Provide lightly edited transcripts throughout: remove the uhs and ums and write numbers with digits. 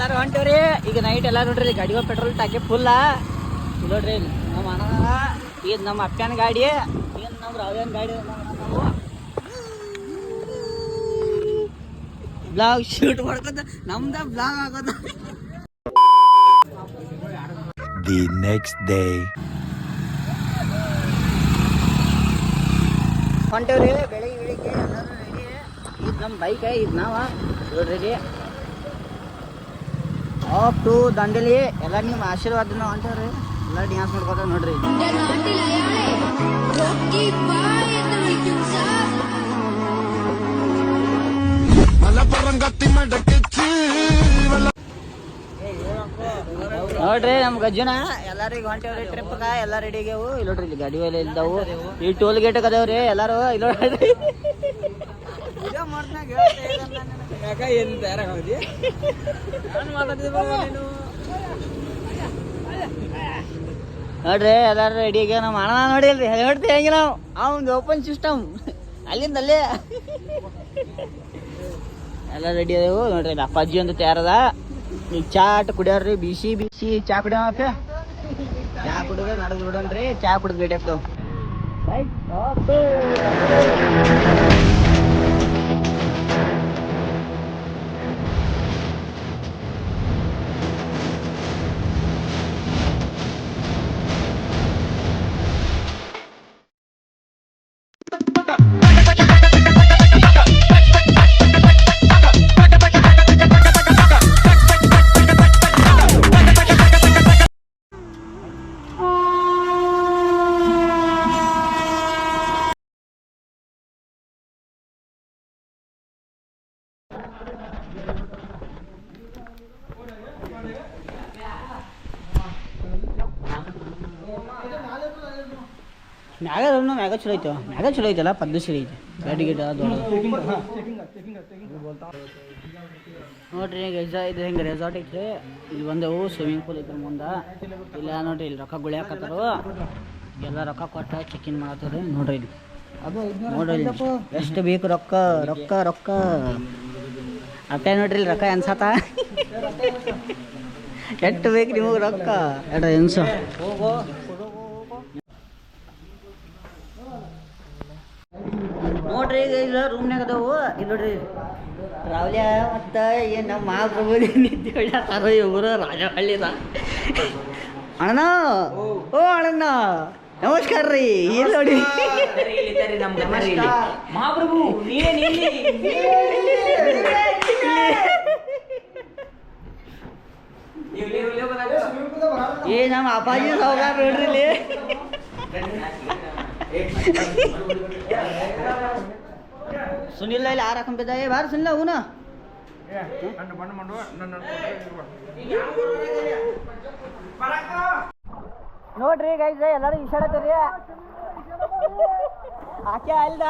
ಎಲ್ಲಾರು ಹೊಂಟವ್ರಿ ಈಗ ನೈಟ್ ಎಲ್ಲ ನೋಡ್ರಿ ಗಾಡಿಗೆ ಪೆಟ್ರೋಲ್ ಟಾಕಿ ಫುಲ್ಲ ನೋಡ್ರಿ ನಮ್ಮ ಅಣ್ಣ ಇದು ನಮ್ಮ ಅಪ್ಪನ ಗಾಡಿ ಏನು ನಮ್ಮ ರಾವ್ಯನ ಗಾಡಿ ನಾವು ಬ್ಲಾಗ್ ಶೂಟ್ ಮಾಡ್ಕೊತ ನಮ್ದ ಬ್ಲಾಗ್ ಆಗೋದ ದಿ ನೆಕ್ಸ್ಟ್ ಡೇ ಹೊಂಟವ್ರಿ ಬೆಳಿಗ್ಗೆ ಎಲ್ಲರೂ ರೆಡಿ ಇದು ನಮ್ಮ ಬೈಕ್ ಇದು ನಾವ ರೆಡಿ ಆಫ್ ಟು ದಂಡೇಲಿ ಎಲ್ಲ ನಿಮ್ಮ ಆಶೀರ್ವಾದ ಹೊಂಟವ್ರಿ ಎಲ್ಲ ಡ್ಯಾನ್ಸ್ ಮಾಡ್ಕೋತ ನೋಡ್ರಿ ನೋಡ್ರಿ ನಮ್ ಗಜ್ಜುನ ಎಲ್ಲಾರಿಗೆ ಹೊಂಟೇವ್ರಿ ಟ್ರಿಪ್ಗ ಎಲ್ಲ ರೆಡಿ ಆಗ್ಯಾವು ಇಲ್ಲಿ ನೋಡ್ರಿ ಇಲ್ಲಿ ಗಾಡಿ ಎಲ್ಲ ಇದ್ದಾವು ಈ ಟೋಲ್ ಗೇಟ್ ಅದಾವ್ರಿ ಎಲ್ಲಾರು ಇಲ್ಲಿ ನೋಡ್ರಿ ನೋಡ್ರಿ ಎಲ್ಲಾರು ರೆಡಿ ಆಗ್ಯಾವ ನಮ್ಮ ಅಣ್ಣ ನೋಡಿಲ್ರಿ ಹೇಳ್ತೀವಿ ಹೆಂಗೆ ನಾವು ಅವ್ನು ಓಪನ್ ಸಿಸ್ಟಮ್ ಅಲ್ಲಿಂದ ಅಲ್ಲೇ ಎಲ್ಲ ರೆಡಿ ಅದೇವು ನೋಡ್ರಿ ಅಪ್ಪಾಜಿ ಒಂದು ತಯಾರದ ಈಗ ಚಾಟ್ ಕುಡಿಯೋರಿ ಬಿಸಿ ಬಿಸಿ ಚಾ ಕುಡಿಯೋಕೆ ಚಾ ಕುಡಿದ್ರೆ ನಡೆದು ಬಿಡೋಣ್ರಿ ಚಾ ಕುಡಿದು ರೇಟ್ ಆಗ್ತಾವ ಮ್ಯಾಗ ಚಲೋ ಐತಲ್ಲ ಪದ್ದು ಸರಿ ಐತೆ ಗಾಡಿ ಗಿಡ ನೋಡ್ರಿ ಇದು ಹೆಂಗೆ ರೆಸಾರ್ಟ್ ಐತ್ರಿ ಇಲ್ಲಿ ಬಂದೆವು ಸ್ವಿಮ್ಮಿಂಗ್ ಪೂಲ್ ಐತ್ರ ಮುಂದೆ ಇಲ್ಲ ನೋಡ್ರಿ ಇಲ್ಲಿ ರೊಕ್ಕ ಗುಳಿಯಾಕತ್ತಾರು ಎಲ್ಲ ರೊಕ್ಕ ಕೊಟ್ಟ ಚೆಕ್-ಇನ್ ಮಾಡತ್ತಾರ ನೋಡ್ರಿ ಇಲ್ಲಿ ನೋಡ್ರಿ ಎಷ್ಟು ಬೇಕು ರೊಕ್ಕ ರೊಕ್ಕ ರೊಕ್ಕ ಅಪ್ಪ ನೋಡ್ರಿ ಇಲ್ಲಿ ರೊಕ್ಕ ಎನ್ಸತ್ತ ಎಷ್ಟು ಬೇಕು ನಿಮಗೆ ರೊಕ್ಕ ಎನ್ಸು ನೋಡ್ರಿ ಈಗ ರೂಮ್ನಾಗ ಅದಾವು ಇಲ್ಲಿ ನೋಡ್ರಿ ರಾವ್ಲ್ಯ ಮತ್ತು ಏನು ನಮ್ಮ ಮಹಾಪ್ರಭು ನಿದ್ದೆ ಹೇಳ್ತಾರ ಇವರು ರಾಜಹಳ್ಳಿದ ಅಣ್ಣ ಓ ಅಣ್ಣ ನಮಸ್ಕಾರ ರೀ ಇಲ್ಲಿ ನೋಡಿ ಮಹಾಪ್ರಭು ಏ ನಮ್ಮ ಅಪ್ಪಾಜಿ ಸಾವುಕಾರ ನೋಡ್ರಿ ಇಲ್ಲಿ ಸುನಿಲ್ ಇಲ್ಲಿ ಆರು ಹಾಕೊಂಬಿದ್ದ ಏ ಬಾರ ಸುನಿಲ್ಲ ಅವನ ನೋಡ್ರಿ ಗೈಸ್ ಎಲ್ಲರೂ ಇಶಾಡತ್ತೀರಿ ಆಕೆ ಅಲ್ದ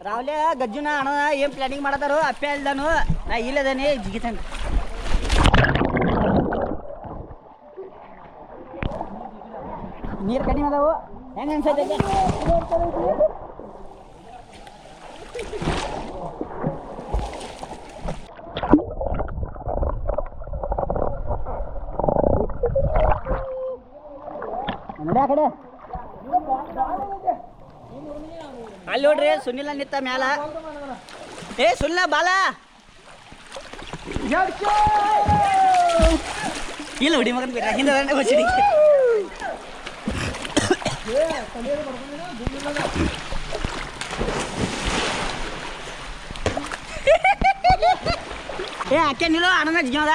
ರಾವ್ಲೆ ಗಜ್ಜುನ ಅಣ್ಣ ಏನ್ ಪ್ಲಾನಿಂಗ್ ಮಾಡತಾರೋ ಅಪ್ಪೆ ಅಲ್ದಾನು ನಾ ಇಲ್ಲದಾನೆ ಜಿಗಿತಾನ ನೀರು ಕಡಿಮೆ ಅದಾವು ಹೆಂಗ ಅನ್ಸೈತೆ ನೋಡಿ ಆ ಕಡೆ ಅಲ್ಲಿ ನೋಡ್ರಿ ಸುನಿಲ ನಿತ್ತ ಮ್ಯಾಲ ಏ ಸುನಿಲ ಬಾಲ ಇಲ್ಲ ಹುಡಿ ಮಗನ್ ಬಿಟ್ಟ ಹಿಂದೆ ಬಚ್ಚಿಡಿ ಏ ಅಕ್ಕೆ ನಿಲ್ಲೋ ಅಣ್ಣ ಜಿಗ್ಯಾದ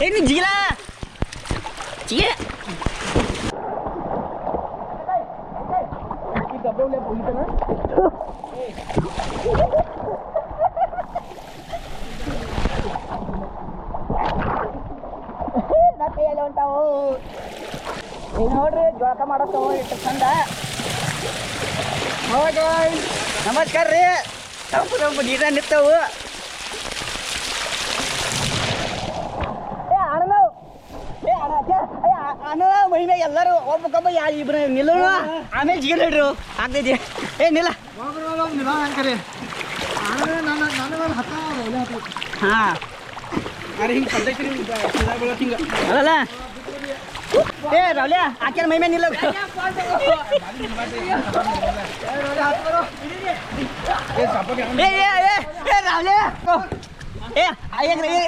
ಏನು ಜಿಗಿಲ ಜಿಗ ನಾ ಕೈಯಲ್ಲಿ ಹೊಂಟಾವು ಈಗ ನೋಡ್ರಿ ಜೋಳಕ ಮಾಡತ್ತವು ಎಷ್ಟು ಚಂದ ನಮಸ್ಕಾರ ರೀ ತಂಪು ತಂಪು ನೀರ ನಿಂತವು ಅಣ್ಣ ಮಹಿಮೆ ಎಲ್ಲರೂ ಒಬ್ಬೊಬ್ಬ ಇಬ್ರು ನಿಲ್ಲೋಣ ಆಮೇಲೆ ಜಿಗಿಲ್ರಿ ಆಗ್ತೈತಿ ಏ ನಿಲ್ಲ ಹಾಂ ಅರೆ ಹಿಂಗೆ ಪದ್ಧತಿ ಹಿಂಗೆ ಅಲ್ಲ ಏ ರಾವ್ಲೆ ಆಕೆ ಮೈ ಮೇಲೆ ನಿಲ್ಲ ಏ ರಾವ್ಲೆ ಏ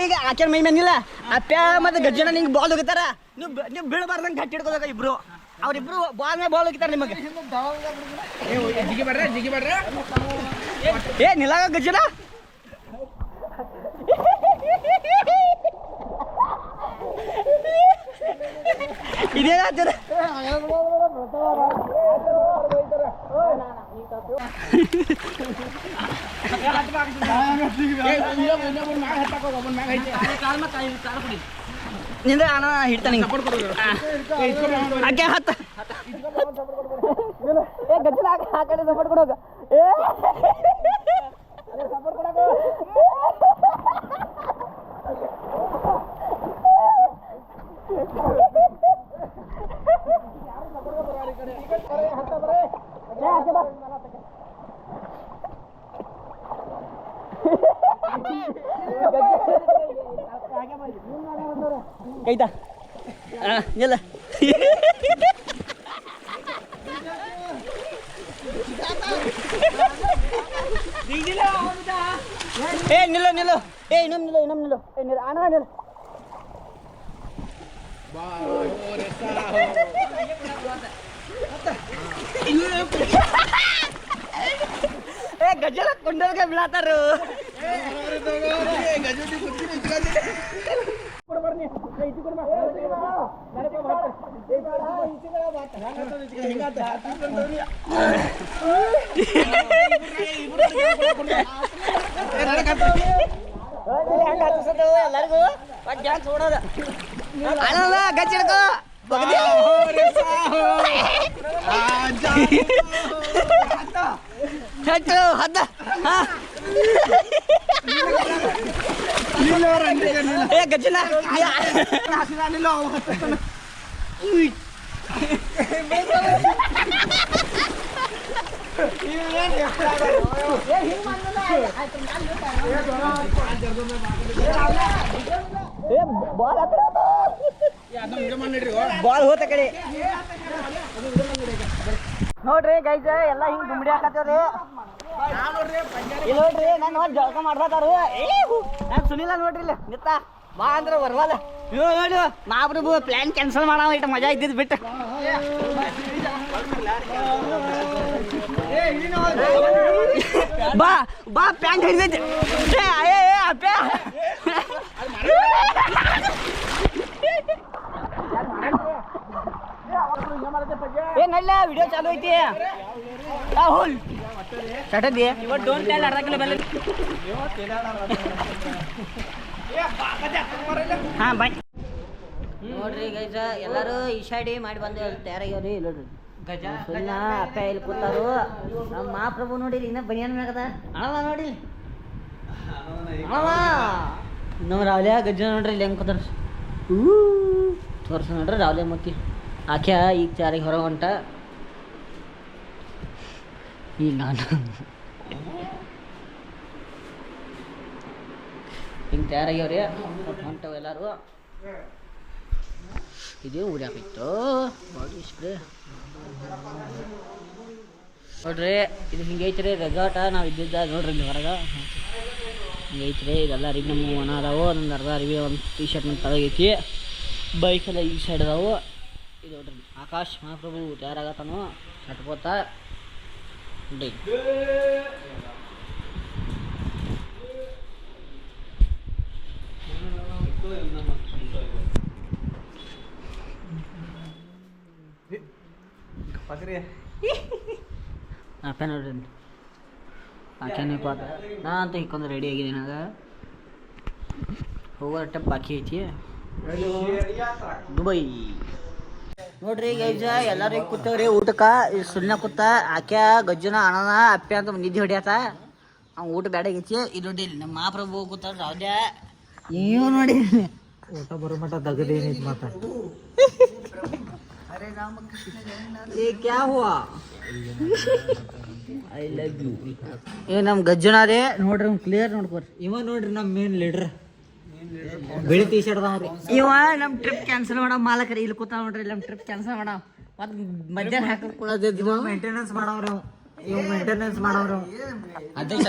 ಈಗ ಆಕೆ ಮೈ ಮೇಲೆ ನಿಲ್ಲ ಅಪ್ಪ ಮತ್ತೆ ಗಜ್ಜನ ನಿಂಗೆ ಬಾಲ್ ಹೋಗಿತಾರ ನೀವು ಬೀಳಬಾರ್ದಂಗೆ ಗಟ್ಟಿ ಹಿಡ್ಕೋದಾಗ ಇಬ್ರು ಅವ್ರಿಬ್ರು ಬಾಲ್ ಮೇಲೆ ಬಾಲ್ ಹೋಗಿತಾರೆ ನಿಮಗೆ ಜಿಗಿ ಬೇಡ್ರ ಏ ನಿಲ್ಲ ಗಜ್ಜನ ಇದೇನಾಗ್ತದೆ ನಿಂದ್ರೆ ಅಣ್ಣ ಹಿಡ್ತಾನೆ ಆಕೆ ಹತ್ತ ಏ ಗಜ್ಜಲ ಆ ಕಡೆ ಸಪೋರ್ಟ್ ಕೊಡೋಗ ಏ ಸಪೋರ್ಟ್ ಕೊಡೋಗ ಕೈತಾ ನಿಲ್ಲ ಏ ನಿಲ್ಲು ನಿಲ್ಲು ಏ ಇನ್ನೊಮ್ಮೆ ನಿಲ್ಲು ಏ ನಿಲ್ಲ ಅಣ್ಣ ನಿಲ್ಲ ಏ ಗಜ್ಜಲ ಕೊಂಡೋಗ ಬೀಳತ್ತಾರು ಎಲ್ಲರಿಗೂ ಡ್ಯಾನ್ಸ್ ಓಡೋದು ಅಲ್ಲ ಗಜ್ಜ ಹಿಡ್ಕೋ ಹತ್ತು ಹದ್ದ ಏ ಗಜ್ಜನ ಬಾಲ್ ಹೋತ ಕಡೆ ನೋಡ್ರಿ ಗೈಸ್ ಎಲ್ಲ ಹಿಂಗ್ ಗುಂಬಡಿ ಹಾಕತ್ತೇವ್ರಿ ನೋಡ್ರಿ ನಾನು ಜಳಕ ಮಾಡ್ತಾರು ನಾನು ಸುನಿಲ್ಲ ನೋಡ್ರಿ ಇಲ್ಲ ನಿತ್ತ ಬಾ ಅಂದ್ರೆ ಬರ್ವಲ್ಲ ನೋಡಿ ನಾಬ್ರು ಪ್ಲಾನ್ ಕ್ಯಾನ್ಸಲ್ ಮಾಡೋ ಇಟ್ಟು ಮಜಾ ಇದ್ದಿದ್ದು ಬಿಟ್ಟು ಬಾ ಬಾ ಪ್ಯಾಂಟ್ ಹಿಡಿದೈತಿ ಏ ಅಪ್ಪ ಏನಲ್ಲ ವಿಡಿಯೋ ಚಾಲು ಐತಿ ರಾಹುಲ್ ಚಟದಿ ಇವತ್ತು ಡೋಂಟ್ ಟೆಲ್ ಅರ್ಧ ಕಿಲೋ ಬೆಲ್ಲ ಹಾಂ ಬಾಯ್ ನೋಡ್ರಿ ಗೈಸ ಎಲ್ಲರೂ ಈಶಾಡಿ ಮಾಡಿ ಬಂದು ತಯಾರಾಗ್ಯವ್ರಿ ನೋಡ್ರಿ ಸುನ್ನ ಅಪ್ಪ ಇಲ್ಲಿ ಕೂತಾರು ನಮ್ಮ ಮಹಾಪ್ರಭು ನೋಡಿರಿ ಇನ್ನ ಬನಿಯನ್ ಮ್ಯಾಗದ ಅಣವ ನೋಡಿ ನಮ್ಮ ರಾವ್ಲೆ ಗಜ್ಜ ನೋಡ್ರಿ ಇಲ್ಲಿ ಹೆಂಗೆ ಕೂತಾರ ತೋರ್ಸ ನೋಡ್ರಿ ರಾವ್ಲೆ ಮತ್ತಿ ಆಖ್ಯಾ ಈಗ ಚಾರಿಗೆ ಹೊರ ಹೊಂಟ ಈಗ ನಾನು ಹಿಂಗೆ ತಯಾರಾಗ್ಯವ್ರಿ ಹೊಂಟವು ಎಲ್ಲರೂ ಇದೇ ಉರಿಯಾಕಿತ್ತು ಬಾಡಿ ಸ್ಪ್ರೇ ನೋಡ್ರಿ ಇದು ಹಿಂಗೆ ಐತ್ರಿ ರೆಸಾರ್ಟ ನಾವು ಇದ್ದಿದ್ದ ನೋಡ್ರಿ ಇಲ್ಲಿ ಹೊರಗೆ ಹಿಂಗೆ ಐತ್ರಿ ಇದೆಲ್ಲ ಅರಿವಿ ನಮ್ಮ ಒಣ ಅದಾವು ಒಂದೊಂದು ಅರ್ಧ ಅರಿವಿ ಒಂದು ಟೀ ಶರ್ಟ್ ಮೇಲೆ ತಳಗೈತಿ ಬೈಕೆಲ್ಲ ಈ ಸೈಡ್ ಅದಾವು ಇದು ನೋಡ್ರಿ ಆಕಾಶ್ ಮಹಾಪ್ರಭು ತಯಾರಾಗತ್ತಾನು ಕಟ್ಕೋತ ನೋಡಿ ಅಪ್ಪ ನೋಡ್ರಿ ಆಕೆನೇ ಪಾತ ನಾ ಅಂತ ಹಿಕ್ಕೊಂಡ್ರೆ ರೆಡಿ ಆಗಿದ್ದೀನಿ ಆಗ ಹೋಗೋ ಟಪ್ ಬಾಕಿ ಐತಿ ದುಬೈ ನೋಡ್ರಿ ಗೈಜ ಎಲ್ಲರೂ ಈಗ ಕೂತವ್ರಿ ಊಟಕ್ಕೆ ಸುಳ್ಳ ಕೂತ ಆಕೆ ಗಜ್ಜನ ಅಣ್ಣನ ಅಪ್ಪೆ ಅಂತ ನಿದ್ದೆ ಹೊಡ್ಯಾತ ಅವ್ನು ಊಟ ಬೇಡ ಆಗೈತಿ ಇದು ನೋಡಿ ನಮ್ಮ ಮಹಾಪ್ರಭು ಕೂತ ರಾವ್ಯ ನೀವು ನೋಡಿ ಊಟ ಬರೋ ಮಟ್ಟ ದಗದೇನೈತಿ ಮಾತ ये क्या हुआ ಐ ಲವ್ ಯು. ಏ ನಮ್ಮ ಗಜ್ಜನ ರೀ ನೋಡ್ರಿ ಕ್ಲಿಯರ್ ನೋಡ್ಕೋರಿ. ಇವ ನೋಡ್ರಿ ನಮ್ಮ ಮೇನ್ ಲೀಡರ್ ಬಿಳಿ ಟಿ ಶರ್ಟ್ ಅದಾವ್ರಿ. ಇವ ನಮ್ಮ ಟ್ರಿಪ್ ಕ್ಯಾನ್ಸಲ್ ಮಾಡೋ ಮಾಲಕರಿ ಇಲ್ಲಿ ಕೂತಾವ ನೋಡ್ರಿ. ನಮ್ಮ ಟ್ರಿಪ್ ಕ್ಯಾನ್ಸಲ್ ಮಾಡೋ ಮತ್ತೆ ಮಧ್ಯಾಹ್ನ ಹಾಕಕ್ ಕೊಡೋದಿದ್ದು ಮೇಂಟೆನೆನ್ಸ್ ಮಾಡವ್ರಿ ಇವ್ ಮೇಂಟೆನೆನ್ಸ್ ಮಾಡವ್ರಿ. ಅಧ್ಯಕ್ಷ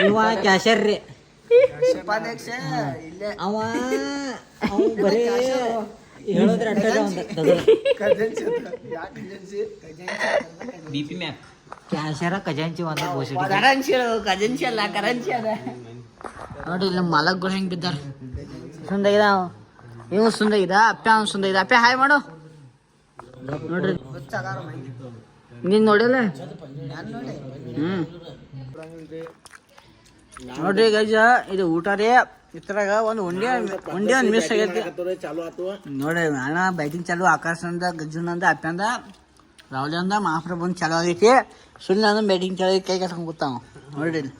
ಇವ ಕ್ಯಾಶರ್ ರೀ. ಉಪಾಧ್ಯಕ್ಷ ಇಲ್ಲೇ ಅವ ಬರೀ ಹೇಳೋದ್ರ ಕ್ಯಾಶರ ಖಜಾಂಚಿ ಒಂದು ಕರೆನ್ಸಿ ಅಲ್ಲ ಕರೆನ್ಸಿ ಅದ ನೋಡಿ. ಇಲ್ಲಿ ನಮ್ಮ ಮಾಲಕ್ಗಳು ಹೆಂಗೆ ಬಿದ್ದಾರ. ಸುಂದಾಗಿದ ಇವ್ ಸುಂದಾಗಿದ ಅಪ್ಪ ಅವ್ನು ಸುಂದಾಗಿದ. ಅಪ್ಪ ಹಾಯ್ ಮಾಡು ನೋಡ್ರಿ. ನೀನ್ ನೋಡಿಲ್ಲ ನೋಡ್ರಿ ಗೈಜ ಇದು ಊಟ ರೀ. ಇದ್ರಾಗ ಒಂದು ಉಂಡೆ ಒಂದು ಮಿಸ್ ಆಗೈತಿ ನೋಡ್ರಿ. ಅಣ್ಣ ಬ್ಯಾಟಿಂಗ್ ಚಾಲು ಆಕಾಶಂದ ಗಜ್ಜುನಂದ ಅಪ್ಪಂದ ರಾಹುಲ್ ಅಂದ ಮಹಾಪ್ರಭು ಚಾಲು ಆಗೈತಿ. ಸುಳ್ಳು ಅಂದ ಬ್ಯಾಟಿಂಗ್ ಚಾಲು ಕೈ ಕಟ್ಕೊಂಡ್ ಕೂತಾವ ನೋಡ್ರಿ.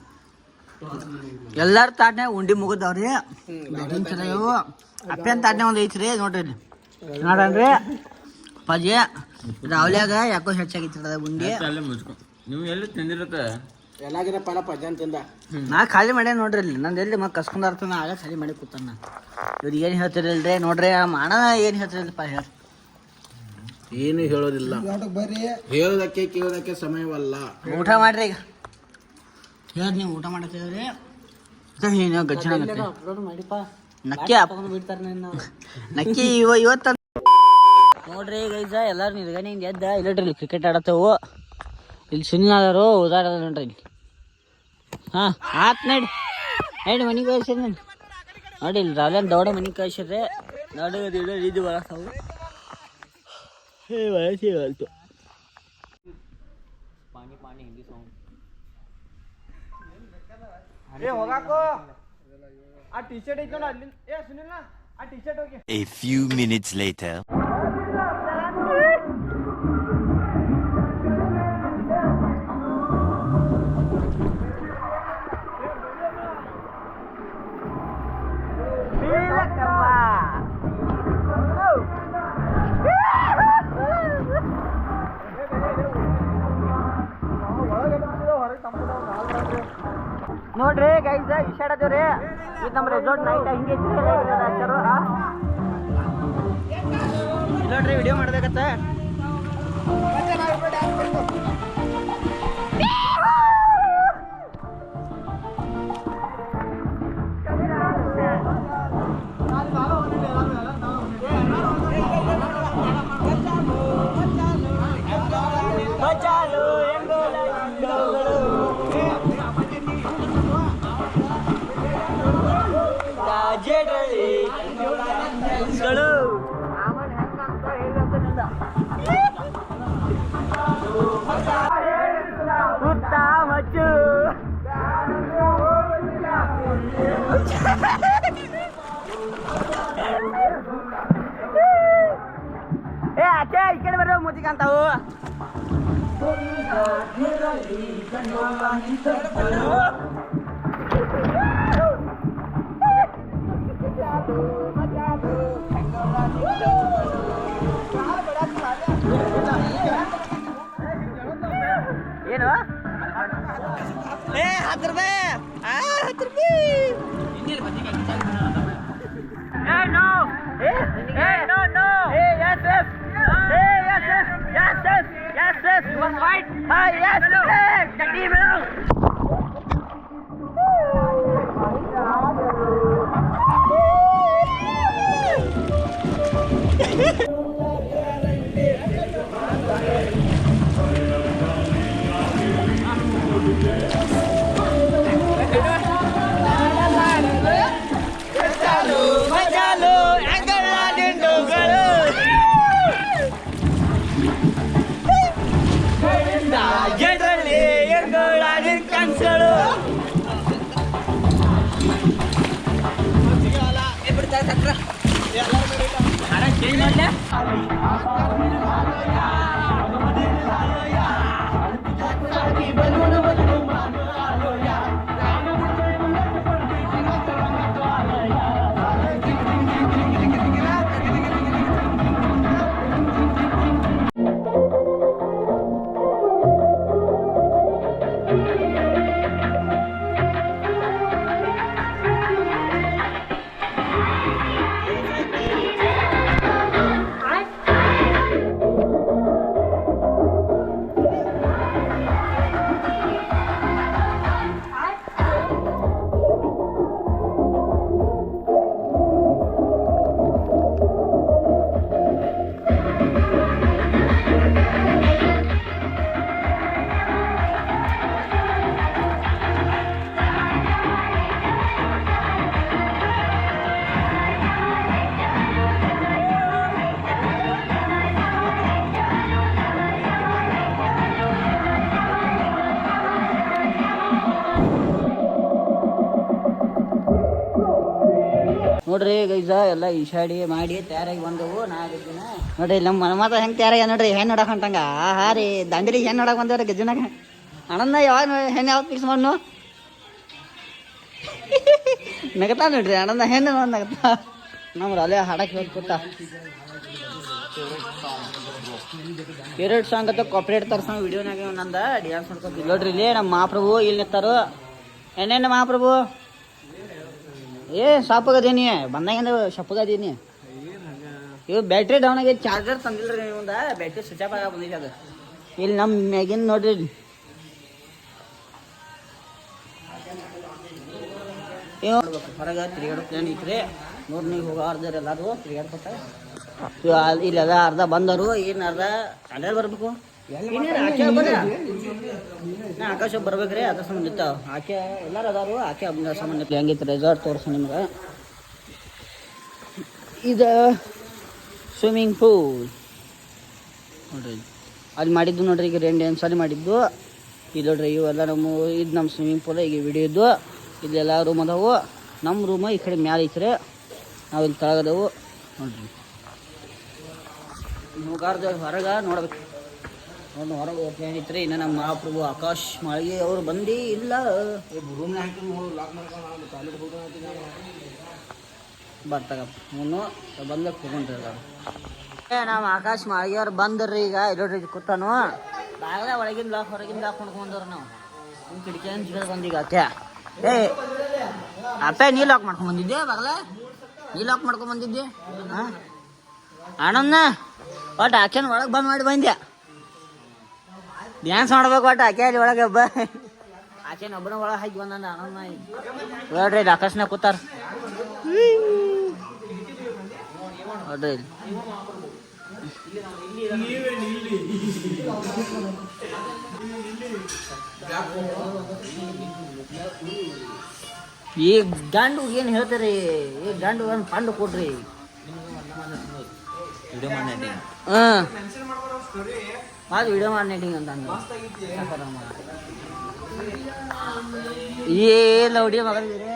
ಎಲ್ಲಾರ ತಾಟ್ನ್ಯಾಗ ಉಂಡಿ ಮುಗಿದವ್ರಿ. ಬ್ಯಾಟಿಂಗ್ ಚಲೋ ಅಪ್ಪನ ತಾಟ್ನ್ಯಾಗ ಒಂದು ಐತ್ರಿ ನೋಡ್ರಿ. ನೋಡನ್ರಿ ಪಜೆ ರಾವ್ಲ್ಯಾಗ ಯಾಕೋ ಹೆಚ್ಚಾಗಿತ್ತದ ಉಂಡಿ. ನೀವು ಎಲ್ಲಿ ತಿಂದಿರತ್ತ ಎಲ್ಲಾಗಿರ ಪಲ ಪಜಾನ್ ತಿಂದ. ನಾ ಖಾಲಿ ಮಾಡ್ಯ ನೋಡ್ರಿ. ಇಲ್ಲಿ ನಂದು ಎಲ್ಲಿ ಮತ್ತೆ ಕಸ್ಕೊಂಡಾರ್ತಾನ ಆಗ ಖಾಲಿ ಮಾಡಿ ಕೂತಾನ. ಇವ್ರು ಏನು ಹೇಳ್ತಿರಲ್ರಿ ನೋಡ್ರಿ. ಅಣ್ಣ ಏನು ಹೇಳ್ತಿರಲ್ಪ ಹೇಳಿ. ಏನು ಹೇಳೋದಿಲ್ಲ, ಹೇಳೋದಕ್ಕೆ ಕೇಳೋದಕ್ಕೆ ಸಮಯವಲ್ಲ. ಊಟ ಮಾಡ್ರಿ ಈಗ ಹೇಳಿ. ನೀವು ಊಟ ಮಾಡತ್ತಿದ್ರಿ ಗಜ್ಜನ ನಕ್ಕಿ ನಕ್ಕಿ ಇವತ್ತ ನೋಡ್ರಿ ಗೈಜ ಎಲ್ಲಾರು ನಿರ್ಗನಿಂದ ಎದ್ದ ಇಲ್ಲಡ್ರಿ ಕ್ರಿಕೆಟ್ ಆಡತ್ತವು. ಇಲ್ಲಿ ಸುನಿಲ್ ಉದಾರದ ನೋಡ್ರಿ ಇಲ್ಲಿ. ಹಾಂ ಆತ್ ನಡಿ ನಡಿ ಮನೆಗೆ ಕಳ್ಸಿರಿ ನಾನು ನೋಡಿ. ಇಲ್ಲಿ ರಾವ್ಲೇನ್ ದೌಡ ಮನೆಗೆ ಕಳ್ಸಿರ್ರಿ. ದೌಡ ಇದು ಬಳಸ್ತಾವು ವಯಸ್ಸಿ ಹೇಳ್ತು. ಆ ಟಿ ಶರ್ಟ್ ಐತಲ್ಲ ಅಲ್ಲಿ. ಏ ಸುನಿಲ್ ಆ ಟಿ ಶರ್ಟ್ ಹೋಗಿ. A few minutes later. ನೋಡ್ರಿ ಗೈಸ್ ಇಷ್ಟಾಡದೇವ್ರಿ. ಇದು ನಮ್ಮ ರೆಸಾರ್ಟ್ ನೈಟ್ ಹಿಂಗೆ ನೋಡ್ರಿ ವಿಡಿಯೋ ಮಾಡ್ಬೇಕತ್ತ. ಏ ಆಚೆ ಈ ಕಡೆ ಬರೋ ಮೂತಿ ಕಾಣ್ತಾವು. ಏನು ಏ 10 ರೂಪಾಯಿ 10 ರೂಪಾಯಿ. Hey, no! Hey, no, no! Hey, yes, yes! Hey, yes, yes! Yes, yes! Yes, yes! You want fight? Hi, yes! Hey, the team belong! ನೋಡ್ರಿ ಗೈಸ ಎಲ್ಲ ಈಶಾಡಿ ಮಾಡಿ ತಯಾರಾಗಿ ಬಂದವು 4 ದಿನ. ನೋಡ್ರಿ ಇಲ್ಲಿ ನಮ್ಮ ಮನ್ಮಾತ ಹೆಂಗೆ ತಯಾರಾಗಿ ನೋಡ್ರಿ ಹೆಣ್ಣು ನೋಡಕ್ ಹೊಂಟಂಗ. ಹಾ ರೀ ದಂಡಲಿ ಹೆಣ್ಣು ನೋಡಕ್ ಬಂದವ್ರಿ ಗಜ್ಜನಾಗ. ಅಣ್ಣನ ಯಾವಾಗ ಹೆಣ್ಣು ಯಾವಾಗ ಫಿಕ್ಸ್ ಮಾಡು ನಗತಾ ನೋಡ್ರಿ ಅಣ್ಣನ ಹೆಣ್ಣು ನಗತಾ. ನಮ್ರು ಅಲ್ಲೇ ಹಾಡಕ್ಕೆ ಹೋಗಿ ಕೂತ ಫೇವ್ರೇಟ್ ಸಾಂಗ್ ಅಂತ ಕಾಪರೇಟ್ ತರ್ಸೋ ವಿಡಿಯೋನಾಗ ನಂದ ಡ್ಯಾನ್ಸ್ ಮಾಡ್ಕೊತೀವಿ. ನೋಡ್ರಿ ಇಲ್ಲಿ ನಮ್ಮ ಮಹಾಪ್ರಭು ಇಲ್ಲಿ ನಿಂತಾರು. ಏನೇನು ಮಹಾಪ್ರಭು ಏ ಶಾಪಗದೀನಿ ಬಂದಾಗಿಂದ ಶಪ್ಪಗದೀನಿ. ಇವು ಬ್ಯಾಟ್ರಿ ಡೌನ್ ಆಗೈತಿ, ಚಾರ್ಜರ್ ತಂದಿಲ್ರಿ ಒಂದು ಬ್ಯಾಟ್ರಿ ಸ್ವಿಚ್ ಆಫ್ ಆಗ ಬಂದೈತಿ ಅದು. ಇಲ್ಲಿ ನಮ್ಮ ಮ್ಯಾಗಿನ ನೋಡ್ರಿ ಹೊರಗೆ ತಿರುಗಾಡೋ ಪ್ಲಾನ್ ಐತ್ರಿ. ನೋಡ್ರಿ ನೀವು ಹೋಗಾರ್ದಾರ ಎಲ್ಲರೂ ತಿರುಗಾಡ್ಕೊತ ಇಲ್ಲೆಲ್ಲ ಅರ್ಧ ಬಂದರು. ಏನು ಅರ್ಧ ಅಲ್ಲೇ ಬರ್ಬೇಕು ಆಕಾಶ ಬರ್ಬೇಕ್ರಿ. ಅದ್ರ ಸಂಬಂಧ ಇರ್ತಾವ ಆಕೆ ಎಲ್ಲಾರು ಅದಾರು. ಆಕೆ ಸಂಬಂಧ ಹೆಂಗೈತಿ ರೆಸಾರ್ಟ್ ತೋರಿಸ ನಿಮ್ಗೆ. ಇದು ಸ್ವಿಮ್ಮಿಂಗ್ ಪೂಲ್ ನೋಡ್ರಿ ಅಲ್ಲಿ ಮಾಡಿದ್ದು ನೋಡ್ರಿ. ಈಗ ರೇನ್ ಡ್ಯಾನ್ಸ್ ಅಲ್ಲಿ ಮಾಡಿದ್ದು ಇಲ್ಲಿ ನೋಡ್ರಿ. ಇವೆಲ್ಲ ಇದು ನಮ್ಮ ಸ್ವಿಮ್ಮಿಂಗ್ ಪೂಲ್. ಈಗ ವಿಡಿಯೋ ಇದ್ದು ಇಲ್ಲೆಲ್ಲ ರೂಮ್ ಅದಾವು. ನಮ್ಮ ರೂಮ್ ಈ ಕಡೆ ಮ್ಯಾಲೆ ಐತ್ರಿ, ನಾವು ಇಲ್ಲಿ ತಳಗದವು ನೋಡ್ರಿ. ಹೋಗಾರ್ದ ಹೊರಗೆ ನೋಡ್ಬೇಕು ನೋಡಿ. ಹೊರಗೆ ಪ್ಲಾನ್ ಐತ್ರಿ. ಇನ್ನು ನಮ್ಮ ಮಹಾಪ್ರಭು ಆಕಾಶ್ ಮಾಳಿಗೆ ಅವ್ರು ಬಂದು ಇಲ್ಲ ಬರ್ತಾಗಪ್ಪ ಅವನು ಬಂದ ಕೂತ್ಕೊಂಡ್ರಿ. ನಮ್ಮ ಆಕಾಶ್ ಮಾಳಿಗೆ ಅವ್ರು ಬಂದ್ರಿ. ಈಗ ಇಲ್ಲೋಡ್ರಿ ಕೂತಾನು ಬಾಗಲ ಒಳಗಿಂದ ಲಾಕ್ ಹೊರಗಿಂದ ಲಾಕ್ ಮಾಡ್ಕೊಂಡ್ರಿ. ನಾವು ನಿಮ್ಮ ಕಿಟಕಿ ಜಿಗ ಬಂದೀಗ ಅತ್ತೆ ಏ ಅಪ್ಪ ನೀ ಲಾಕ್ ಮಾಡ್ಕೊಂಡ್ ಬಂದಿದ್ದೆ ಬಾಗಲ ನೀ ಲಾಕ್ ಮಾಡ್ಕೊಂಡ್ ಬಂದಿದ್ದೆ. ಹಾಂ ಆನಂದ ಒಟ್ಟು ಆಕೆನ ಒಳಗೆ ಬಂದ್ ಮಾಡಿ ಬಂದ್ಯಾ ಡ್ಯಾನ್ಸ್ ಮಾಡ್ಬೇಕು. ಒಟ್ಟು ಆಕೆ ಅಲ್ಲಿ ಒಳಗೆ ಹಬ್ಬ ಆಕೆನ ಒಬ್ಬನ ಒಳಗೆ ಹಾಕಿ ಬಂದ ಆನಂದ ನೋಡ್ರಿ. ಇಲ್ಲಿ ಆಕಾಶನಾಗ ಕೂತಾರ ನೋಡ್ರಿ. ಈ ಗಂಡು ಏನು ಹೇಳ್ತೀರಿ? ಈ ಗಂಡು ಒಂದು ಫಂಡ್ ಕೊಡ್ರಿ. ಹಾಂ ಅದು ವಿಡಿಯೋ ಮಾರ್ನೆಟಿಂಗ್ ಅಂತ ಏಲ್ಲ ವಿಡಿಯೋ ಮಾಡಿದ್ರಿ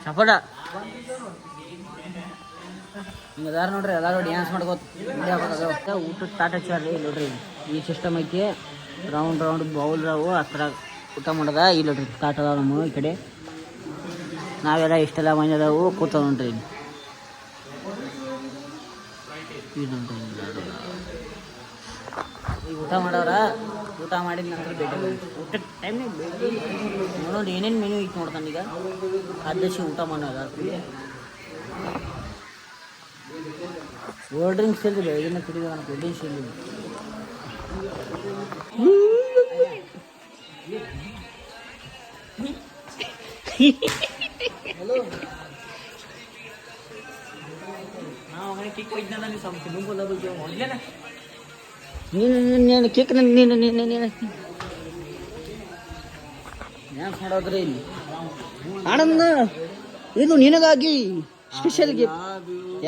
ಸಪೋಟ ಹಿಂಗೆ ಅದಾರ ನೋಡ್ರಿ. ಎಲ್ಲರೂ ಡ್ಯಾನ್ಸ್ ಮಾಡ್ಕೋತ ಊಟದ ತಾಟ ಹಚ್ಚಾರ್ರಿ ನೋಡ್ರಿ. ಈ ಸಿಸ್ಟಮ್ ಐತಿ ರೌಂಡ್ ರೌಂಡ್ ಬೌಲ್ ಅವು ಹತ್ರ ಊಟ ಮಾಡೋದ. ಇಲ್ಲಿ ನೋಡ್ರಿ ತಾಟ ಅದಾವ ನಮ್ಮ ಈ ಕಡೆ. ನಾವೆಲ್ಲ ಇಷ್ಟೆಲ್ಲ ಮಂದಿ ಅದಾವು ಕೂತಾವ ನೋಡ್ರಿ. ಇದು ಈಗ ಊಟ ಮಾಡವ್ರ. ಊಟ ಮಾಡಿದ ನಂತರ ಭೇಟಿ ಊಟದ ಟೈಮ್ನಾಗ ಭೇಟಿ ನೋಡೋದು ಏನೇನು ಮೆನು ಐತೆ ನೋಡ್ತಾನೆ. ಈಗ ಆದರ್ಶಿ ಊಟ ಮಾಡೋದ ಕೋಲ್ಡ್ ಡ್ರಿಂಕ್ಸ್ ಇಲ್ರಿ. ಬೆಳಗಿನ ಕುಡಿದ ನಾನು ಕೋಲ್ಡ್ ಡ್ರಿಂಕ್ಸ್ ಇಲ್ಲ. ನೀನು ಕೇಕ್ ನೀನು ಡ್ಯಾನ್ಸ್ ಮಾಡೋದ್ರಿ ಇಲ್ಲಿ ಆನಂದ. ಇದು ನಿನಗಾಗಿ ಸ್ಪೆಷಲ್ ಗಿಫ್ಟ್.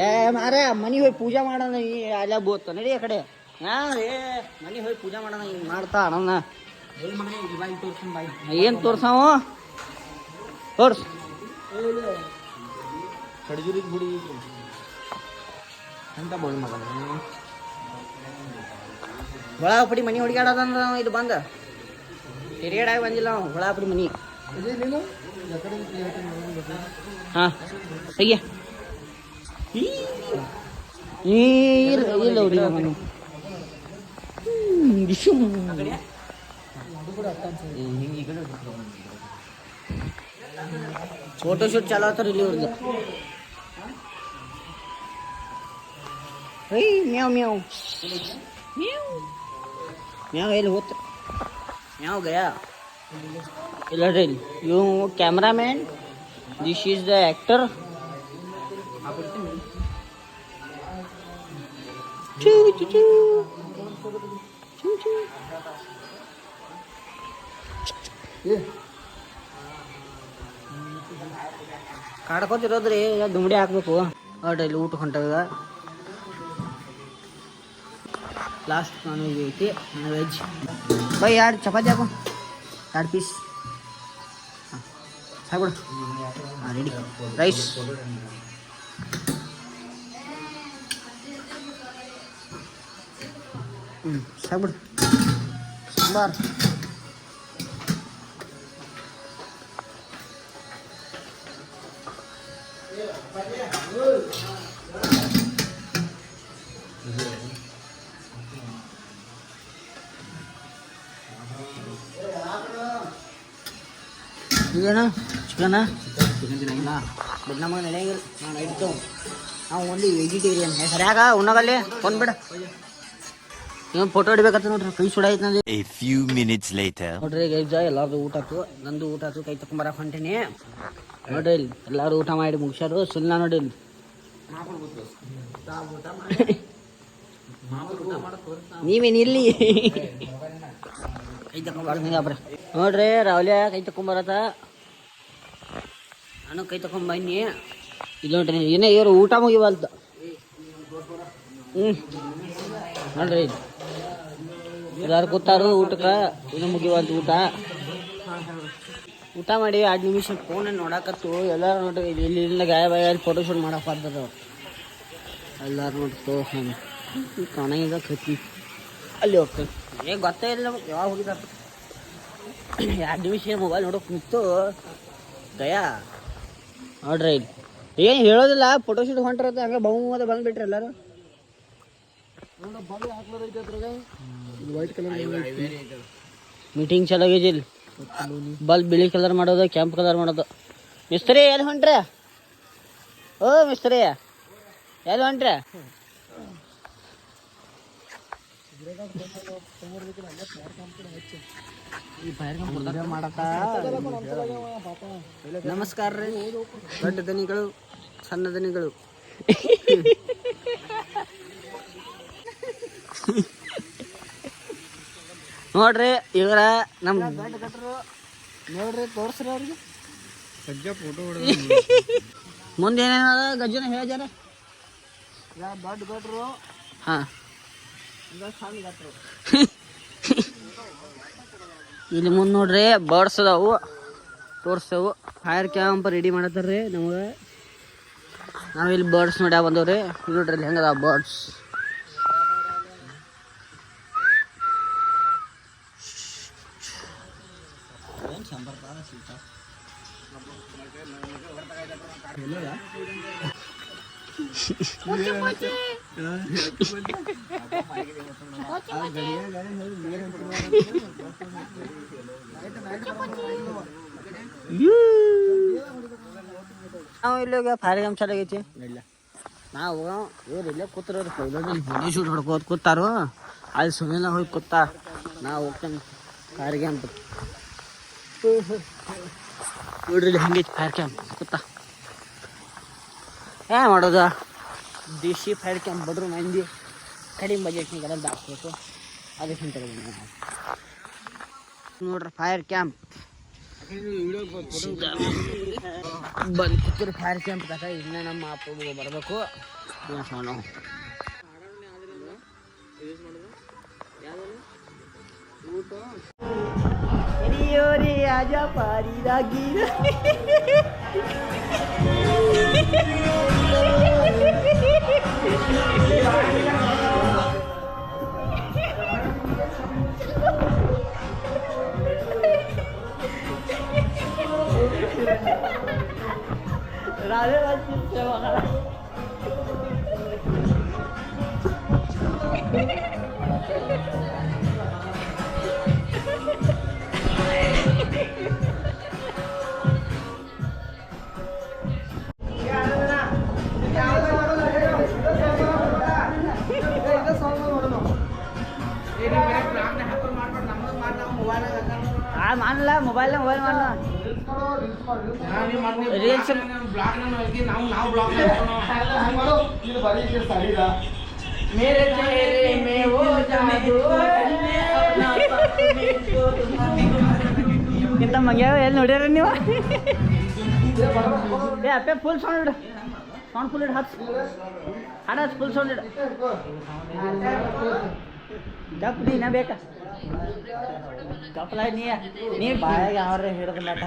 ಏ ಮಾರ ಮನೆ ಹೋಗಿ ಪೂಜೆ ಮಾಡೋಣ. ಅಲ್ಲ ಬೋತ್ ನಡಿ ಆ ಕಡೆ. ಹಾಂ ಏ ಮನೆ ಹೋಗಿ ಪೂಜೆ ಮಾಡೋಣ. ಹಿಂಗೆ ಮಾಡ್ತಾ ಆನಂದ ಏನು ತೋರ್ಸಾವ ತೋರ್ಸ್ ಕಡ್ಜೂರಿ ಗುಡಿ ಅಂತ ಬೋಲ್ ಮಗ ಹೊಳಾಪಡಿ ಮನೆ ಹುಡುಗಾಡೋದಂದ್ರೆ ನಾವು ಇದು ಬಂದ ತಿರುಗಾಡಾಗ ಬಂದಿಲ್ಲ ನಾವು. ಹೊಳಾಪಡಿ ಮನೆ ಹಾಂ ಅಯ್ಯ ಇಲ್ಲ ಹುಡುಗ ಮನೆ ಫೋಟೋ ಶೂಟ್ ಚಾಲು ಆಗ್ತಾರೆ ಇಲ್ಲಿ ಅವ್ರದ್ದು. ಮ್ಯಾವ್ ಮ್ಯಾವ್ ಮ್ಯಾವ್ ಮ್ಯಾವ್ ಎಲ್ಲಿ ಹೋತ ಮ್ಯಾವ್ ಗಯಾ ಇಲ್ಲ ರೀ. ಇವು cameraman, this is the actor. ಕಾಡ್ಕೊತಿರೋದ್ರಿ ದುಂಬಡಿ ಹಾಕ್ಬೇಕು. ನೋಡ್ರಿ ಇಲ್ಲಿ ಊಟ ಹೊಂಟಾಗ ಲಾಸ್ಟ್ ನಾನ್ ವೆಜ್ ಐತಿ. ನಾನ್ ವೆಜ್ ಬೈ 2 ಚಪಾತಿ ಹಾಕು 2 ಪೀಸ್. ಸಾಕ್ಬಿಡು. ಹಾಂ ರೆಡಿ. ರೈಸ್ ಸಾಕ್ಬಿಡು. ಸಾಂಬಾರು ಇದೇನ ಚಿಕನ ತಿನ್ನಂಗಿಲ್ಲ ಬಟ್ ನಮಗೆ ನಡೆಯಂಗಿಲ್ಲ. ನಾನು ಇಡ್ತೇವೆ ನಾವು ಒಂದು ವೆಜಿಟೇರಿಯನ್ ಸರಿಯಾಗ ಉಣ್ಣಗಲ್ಲಿ ಬಂದ್ಬಿಡ. ಏನು ಫೋಟೋ ಹಿಡ್ಬೇಕಂತ ನೋಡ್ರಿ, ಕೈ ಸುಡಾಯ್ತು ನಂದು. A few minutes later. ನೋಡ್ರಿ ಗೈಜ ಎಲ್ಲಾರ್ದು ಊಟ ಆಯ್ತು, ನಂದು ಊಟ ಆಯ್ತು. ಕೈ ತಕೊಂಬರಕ್ಕೆ ಹೊಂಟೀನಿ ನೋಡ್ರಿ. ಇಲ್ಲಿ ಎಲ್ಲರೂ ಊಟ ಮಾಡಿ ಮುಗಿಸ್ಯಾರು. ಸುಲ್ಲ ನೋಡಿ ಇಲ್ಲಿ ನೀವೇನು ಇಲ್ಲಿ ಕೈ ತಕೊಂಬಾರ್ದಂಗೆ ಬ್ರ. ನೋಡ್ರಿ ರಾವ್ಲ್ಯ ಕೈ ತಕೊಂಬರತ್ತ, ನಾನು ಕೈ ತಕೊಂಬನ್ನಿ. ಇಲ್ಲಿ ನೋಡ್ರಿ ಏನೇ ಇವರು ಊಟ ಮುಗಿವಲ್ತ. ನೋಡ್ರಿ ಎಲ್ಲಾರು ಕೂತಾರು ಊಟಕ್ಕೆ, ಇನ್ನೂ ಮುಗಿವಲ್ತು ಊಟ ಮಾಡಿ 2 ನಿಮಿಷ ಫೋನ್ ನೋಡಕತ್ತು. ಎಲ್ಲರೂ ನೋಡ್ರಿ ಇಲ್ಲಿ ಇಲ್ಲ ಗಾಯ ಬಾಯ ಫೋಟೋ ಶೂಟ್ ಮಾಡಕ್ಕೆ ಬರ್ತಾರೆ ಎಲ್ಲರೂ ನೋಡ್ರಿ. ತೋರ್ಸೋಣ ಕಾಣಂಗ ಕತ್ತಿ ಅಲ್ಲಿ ಹೋಗ್ತೇವೆ. ಗೊತ್ತೇ ಇಲ್ಲ ನಮಗೆ ಯಾವಾಗ ಹೋಗಿದಾರ. 2 ನಿಮಿಷ ಮೊಬೈಲ್ ನೋಡೋಕೆ ನಿಂತು ಗಯಾ ನೋಡ್ರಿ. ಇಲ್ಲಿ ಏನು ಹೇಳೋದಿಲ್ಲ, ಫೋಟೋ ಶೂಟ್ ಹೊಂಟಿರತ್ತೆ ಹಂಗೆ ಬಹುಮತ ಬಂದ್ಬಿಟ್ರಿ ಎಲ್ಲರೂ. ಮೀಟಿಂಗ್ ಚಲೋ ಆಗೈತಿ ಇಲ್ಲಿ. ಬಲ್ಬ್ ಬಿಳಿ ಕಲರ್ ಮಾಡೋದು, ಕೆಂಪು ಕಲರ್ ಮಾಡೋದು. ಮಿಸ್ತ್ರಿ ಎಲ್ಲಿ ಹೊಂಟ್ರೆ? ಓ ಮಿಸ್ತ್ರಿ ಎಲ್ಲಿ ಹೊಂಟ್ರೆ? ನಮಸ್ಕಾರ ರೀ ದೊಡ್ಡ ದನಿಗಳು, ಸಣ್ಣ ದನಿಗಳು. ನೋಡ್ರಿ ಇವರ ನಮ್ಮ ನೋಡ್ರಿ ತೋರ್ಸ್ರಿ ಅವ್ರಿಗೆ ಮುಂದೆ ಏನೇನದ ಗಜ್ಜನ ಹೇಳ್ಯಾರ. ದೊಡ್ಡ ಗಟ್ರು ಹಾಂ ಸಣ್ಣ ಗಟ್ರು. ಇಲ್ಲಿ ಮುಂದೆ ನೋಡ್ರಿ ಬರ್ಡ್ಸ್ ಅದಾವು, ತೋರಿಸ್ತೇವು. ಫೈರ್ ಕ್ಯಾಂಪ್ ರೆಡಿ ಮಾಡತ್ತಾರ್ರಿ ನಮಗೆ. ನಾವು ಇಲ್ಲಿ ಬರ್ಡ್ಸ್ ನೋಡ್ಯಾ ಬಂದವ್ರಿ. ನೋಡ್ರಿ ಇಲ್ಲಿ ಹೆಂಗದ ಬರ್ಡ್ಸ್. ನಾವು ಇಲ್ಲಿ ಫೈರ್ ಕ್ಯಾಂಪ್ ಚಾಲು ಆಗೈತಿ. ನಾವು ಇವ್ರು ಇಲ್ಲೇ ಕೂತಿರೋರು, ಫೋಟೋ ಶೂಟ್ ಹೊಡ್ಕೋತ ಕೂತಾರು. ಅಲ್ಲಿ ಸುಮ್ಮನೆ ಹೋಗಿ ಕೂತ ನಾವು ಹೋಗ್ತೇನೆ ಫೈರ್ ಕ್ಯಾಂಪ್. ನೋಡ್ರಿ ಇಲ್ಲಿ ಹೆಂಗೈತಿ ಫೈರ್ ಕ್ಯಾಂಪ್ ಕೂತ. ಏನು ಮಾಡೋದು, ದೇಶಿ ಫೈರ್ ಕ್ಯಾಂಪ್ ಬಡ್ರು ಮಂದಿ ಕಡಿಮೆ ಬಜೆಟ್ನಾಗೆಲ್ಲ ದಾಕ್ಬೇಕು. ಅದಕ್ಕೆ ತಗೊಂಡು ನೋಡ್ರಿ ಫೈರ್ ಕ್ಯಾಂಪ್ ಬಂದು ಕೂತ್ರು. ಫೈರ್ ಕ್ಯಾಂಪ್ ತಕ ಇನ್ನೇ ನಮ್ಮ ಅಪ್ಪ ಬರಬೇಕು. ನಾವು ಹಿರಿಯೋರಿ ಆಜ ಪಾರಿದಾಗಿ राधे राधे मानला मोबाइल मानना रील्स मेरे चेहरे में वो जादू कितना मंग्या ಎಲ್ಲಿ ನೋಡ್ಯಾರ ನೀವು ಏ ಅಪ್ಪೆ ಫುಲ್ ಸೌಂಡ್ ಇಡು ಸೌಂಡ್ ಫುಲ್ ಇಡು ಹಡ ಫುಲ್ ಸೌಂಡ್ ಇಡು ಗಪ್ ನೀನ ಬೇಕಾ ಕಪ್ಪಲ ನೀ ಬಾಯಾಗ ಯಾವ್ರೆ ಹಿಡಿದು ನಟ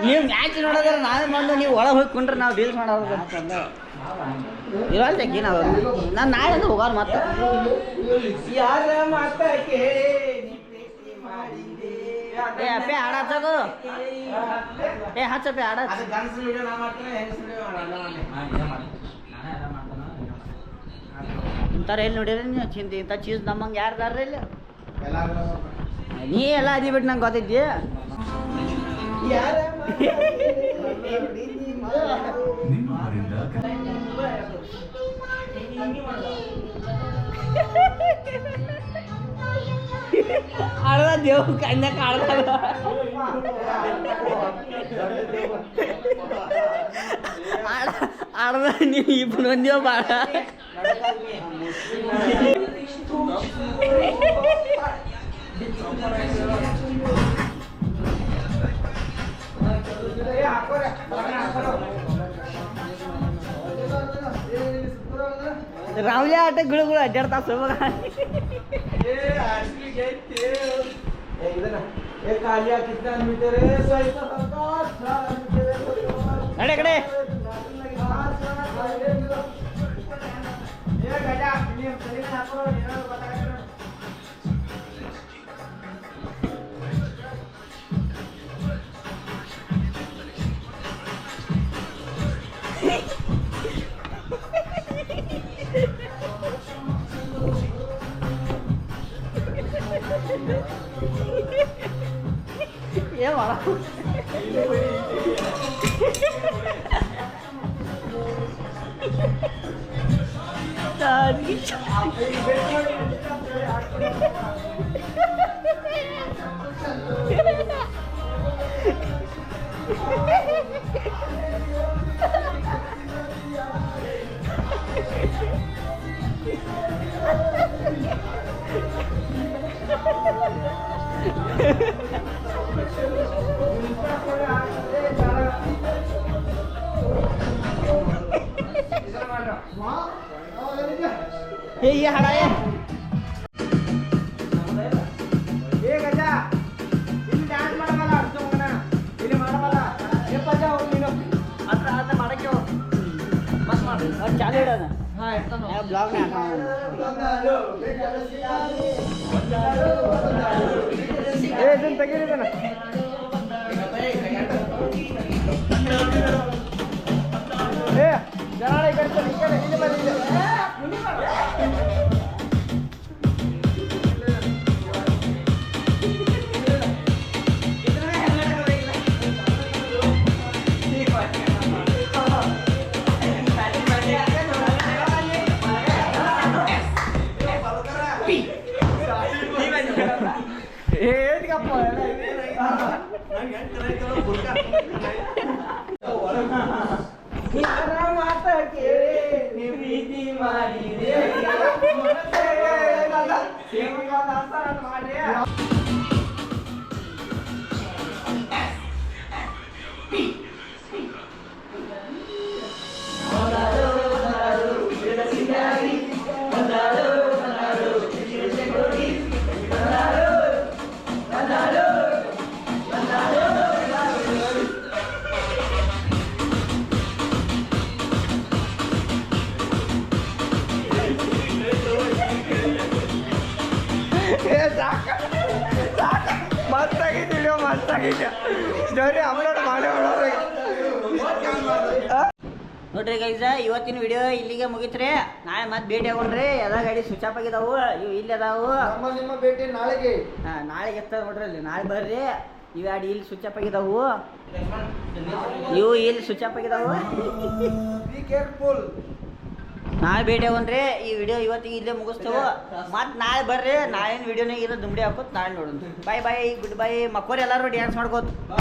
ನೀವು ಮ್ಯಾಚ್ ನೋಡೋದ್ರ ನಾವೇ ಬಂದು ನೀವು ಒಳಗೆ ಹೋಗಿ ಕುಂಡ್ರೆ ನಾವು ಡೀಲ್ಸ್ ಮಾಡೋದು ಇರಲ್ಲ ತೆಗಿ ನಾವು ನಾನು ನಾಳೆ ಹೋಗೋರು ಮತ್ತೆ ಏ ಅಪ್ಪೆ ಹಾಡ ಹಚ್ಚೋದು ಏ ಹಚ್ಚಪ್ಪೆ ಹಾಡ ಇಂಥವ್ರು ಎಲ್ಲಿ ನೋಡಿರಿ ನೀವು ಚಿಂತೆ ಇಂಥ ಚೀಸ್ ನಮ್ಮಂಗೆ ಯಾರ್ದಾರ ಇಲ್ಲ ನೀ ಎಲ್ಲ ಅದಿ ಬಿಟ್ಟು ನಂಗೆ ಗೊತ್ತಿದ್ದಿ ಆಡ್ದ ದೇವ್ ಕನ್ಯಾಕ ಆಡ್ದ ಆಡ್ದ ನೀವು ಇಬ್ಬರು ಬಂದೇವ್ ಬಾಳ रावल्या आटे गुळगुळ अड्डाडता असं बघा कडे ये वाला ये हड़ा है ये गजा ಇಲ್ಲಿ ಡ್ಯಾನ್ಸ್ ಮಾಡಬಲ್ಲ ಅರ್ಥ ಮಗನ ಇಲ್ಲಿ ಮಾಡಬಲ್ಲ ಏಪಜ ಹೋಗಿ ನೀನು ಅತ್ರ ಅದ ಮಾಡಕ್ಕೆ ಬಸ್ ಮಾಡು ಅದು ಚಾಲು ಇಡೋಣ ಹಾ ಇರ್ತಾನೆ ಆ ಬ್ಲಾಗ್ ನ ಏ ಇದನ್ನ ತೆಗಿರಿದನ ಏ ಜರಾಳೆ ಕರ್ತ ಇಲ್ಲಿ ಬನ್ನಿ ಮುನಿ ಮಾಡು ನೋಡ್ರಿ ಗೈಸ ಇವತ್ತಿನ ವಿಡಿಯೋ ಇಲ್ಲಿಗೆ ಮುಗಿತ್ರಿ ನಾಳೆ ಮತ್ತೆ ಭೇಟಿ ಆಗೋಣ್ರಿ ಎಲ್ಲ ಗಾಡಿ ಸ್ವಿಚ್ ಆಫ್ ಆಗಿದಾವು ಇವು ಇಲ್ಲಿ ಅದಾವು ನಿಮ್ಮ ಭೇಟಿ ನಾಳೆಗೆ ನಾಳೆಗೆ ಎತ್ತ ನೋಡ್ರಿ ಅಲ್ಲಿ ನಾಳೆ ಬರ್ರಿ ಇವು ಗಾಡಿ ಇಲ್ಲಿ ಸ್ವಿಚ್ ಆಫ್ ಆಗಿದಾವು ಇವು ಇಲ್ಲಿ ಸ್ವಿಚ್ ಆಫ್ ಆಗಿದಾವು ಬಿ ಕೇರ್ಫುಲ್ ನಾಳೆ ಭೇಟಿ ಆಗೋಣ್ರಿ ಈ ವಿಡಿಯೋ ಇವತ್ತಿಗೆ ಇಲ್ಲೇ ಮುಗಿಸ್ತೇವೆ ಮತ್ತೆ ನಾಳೆ ಬರ್ರಿ ನಾಳಿನ ವಿಡಿಯೋನಾಗ ಇರೋ ದುಂಬಡಿ ಹಾಕೋತ್ ನಾಳೆ ನೋಡೋಣ ಬಾಯ್ ಬಾಯ್ ಗುಡ್ ಬಾಯ್ ಮಕ್ಕೋರಿ ಎಲ್ಲರೂ ಡ್ಯಾನ್ಸ್ ಮಾಡ್ಕೋತ